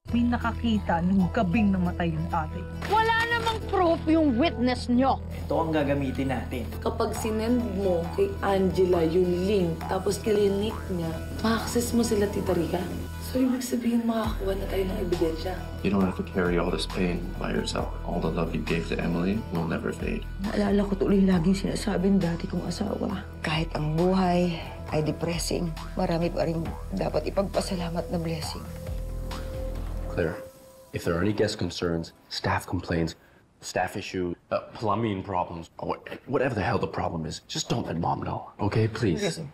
may nakakita ng gabing namatay yung tatay. Wala namang proof yung witness nyo. Ito ang gagamitin natin. Kapag sinend mo kay Angela yung link, tapos clinic niya, ma-access mo sila, Tita Rica. So, ibig sabihin, makakuha na tayo ng ebidensya. You don't have to carry all this pain by yourself. All the love you gave to Emily will never fade. Naalala ko tuloy laging sinasabing dati kong asawa. Kahit ang buhay ay depressing, marami pa rin dapat ipagpasalamat na blessing. Claire, if there are any guest concerns, staff complaints, staff issue, plumbing problems, or whatever the hell the problem is, just don't let Mom know, okay? Please. Yes, sir.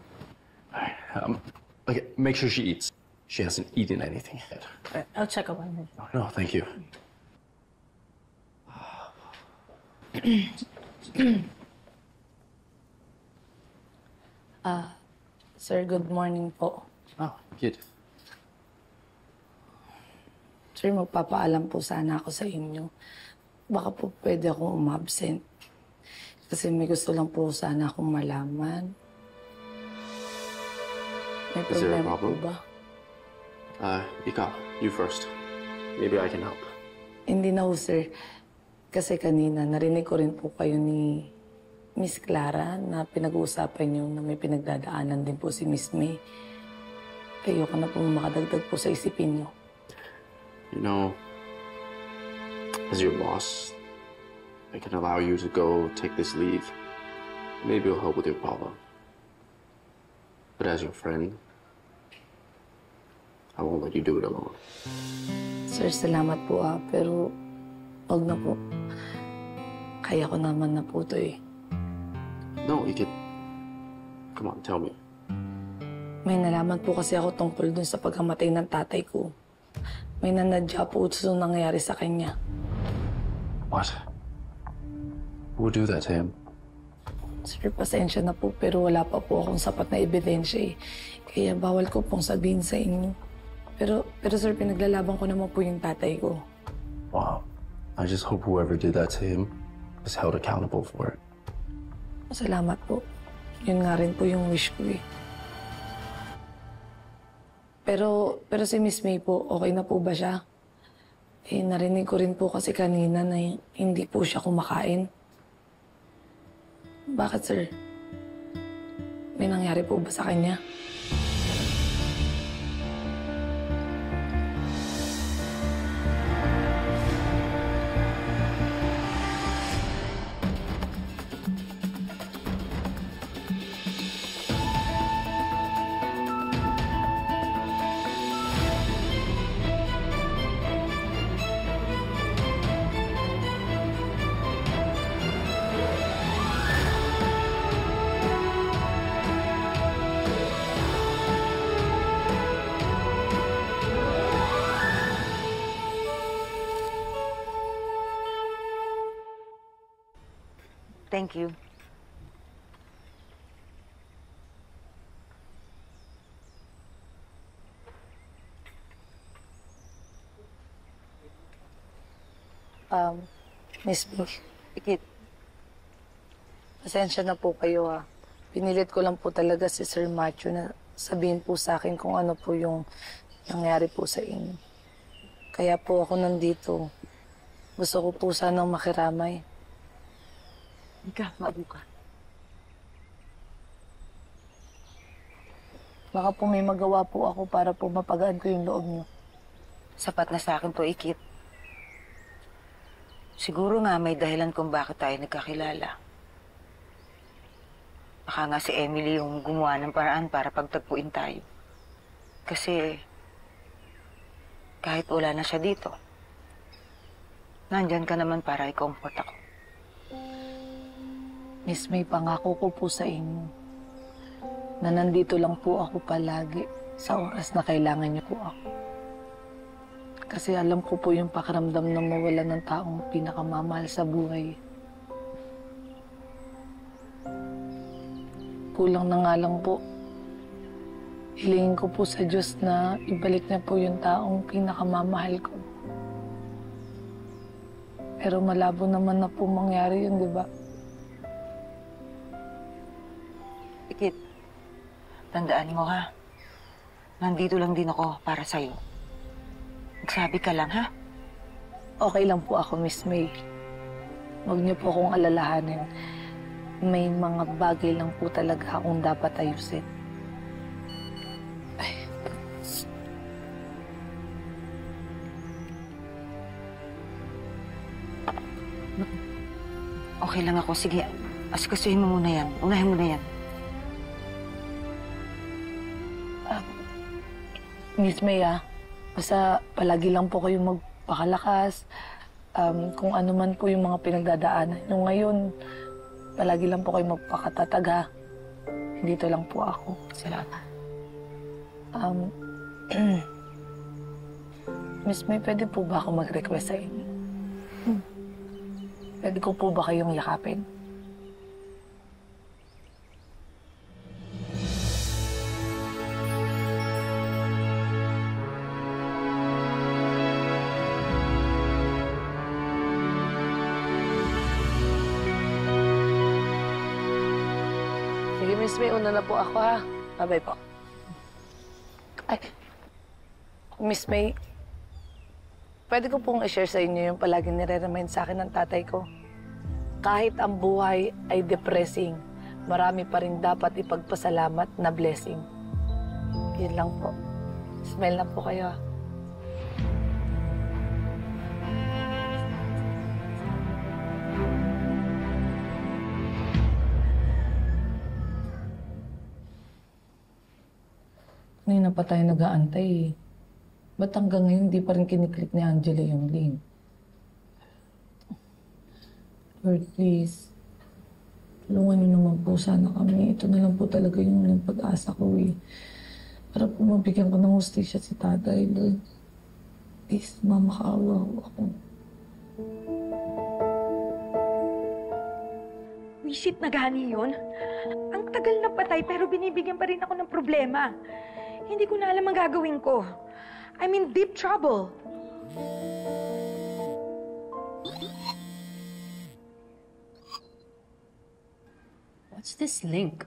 All right. Okay, make sure she eats. She hasn't eaten anything yet. I'll check up on her. No, thank you. Sir, good morning po. Oh, kid. Sir, magpapaalam po sana ako sa inyo. Baka po pwede akong umabsent. Kasi may gusto lang po sana akong malaman. May Is there a problema po problem? ba? Ikaw, you first. Maybe I can help. Hindi na ho, sir. Kasi kanina, narinig ko rin po kayo ni Miss Clara na pinag-uusapan niyo na may pinagdadaanan din po si Miss May. Ayoko na po makadagdag po sa isipin niyo. You know, as your boss, I can allow you to go take this leave. Maybe it'll help with your problem. But as your friend, I won't let you do it alone. Sir, salamat po pero wag na po. Kaya ko naman na po to eh. No, you can... Come on, tell me. May nalaman po kasi ako tungkol dun sa pagkamatay ng tatay ko. May nanadya po sa nangyayari sa kanya. What? Who would do that to him? Sir, pasensya na po pero wala pa po akong sapat na ebidensya eh. Kaya bawal ko pong sabihin sa inyo. Pero sir, pinaglalaban ko naman po yung tatay ko. Wow. I just hope whoever did that to him is held accountable for it. Salamat po. Yun nga rin po yung wish ko eh. Pero si Miss May po, okay na po ba siya? Eh, narinig ko rin po kasi kanina na hindi po siya kumakain. Bakit, sir? May nangyari po ba sa kanya? Thank you. Miss May, Ikit. Pasensya na po kayo Pinilit ko lang po talaga si Sir Matthew na sabihin po sa akin kung ano po yung nangyari po sa inyo. Kaya po ako nandito. Gusto ko po sanang makiramay. Ika, maupo ka. Baka po may magawa po ako para po mapagaan ko yung loob niyo. Sapat na sa akin to, Ikit. Siguro nga may dahilan kung bakit tayo nagkakilala. Baka nga si Emily yung gumawa ng paraan para pagtagpuin tayo. Kasi kahit wala na siya dito, nandyan ka naman para i-comfort ako. Miss May, pangako ko po sa inyo na nandito lang po ako palagi sa oras na kailangan niyo po ako. Kasi alam ko po yung pakiramdam na mawala ng taong pinakamamahal sa buhay. Kulang na nga lang po. Hilingin ko po sa Diyos na ibalik niya po yung taong pinakamamahal ko. Pero malabo naman na po mangyari yun, di ba? Ikit, tandaan mo ha, nandito lang din ako para sa'yo. Magsabi ka lang, ha? Okay lang po ako, Miss May. Huwag niyo po akong alalahanin. May mga bagay lang po talaga akong dapat ayusin. Okay lang ako. Sige, asikasuhin mo muna yan. Unahin mo na yan. Miss May, basta palagi lang po kayong magpakalakas. Kung ano man po yung mga pinagdadaanan nyo ngayon, palagi lang po kayong magpakatatag, ha? Dito lang po ako. Salamat. Miss May, pwede po ba ako mag-request sa inyo? Pwede ko po ba kayong yakapin? Sige, Miss May, una na po ako, ha? Bye-bye po. Ay, Miss May, pwede ko pong i-share sa inyo yung palaging nire-remind sa akin ng tatay ko. Kahit ang buhay ay depressing, marami pa rin dapat ipagpasalamat na blessing. Yun lang po. Smile na po kayo. Kanina pa tayo nag-aantay eh. Ba't hanggang ngayon di pa rin kiniklik ni Angela yung link? Lord, please. Tulungan niyo naman po sana kami. Ito na lang po talaga yung pag-asa ko eh. Para po mabigyan ko ng hustisya si tatay, Lord. Please, mamakaawa ako. Wisit na gani yun? Ang tagal na patay pero binibigyan pa rin ako ng problema. Hindi ko na alam ang gagawin ko. I'm in deep trouble. What's this link?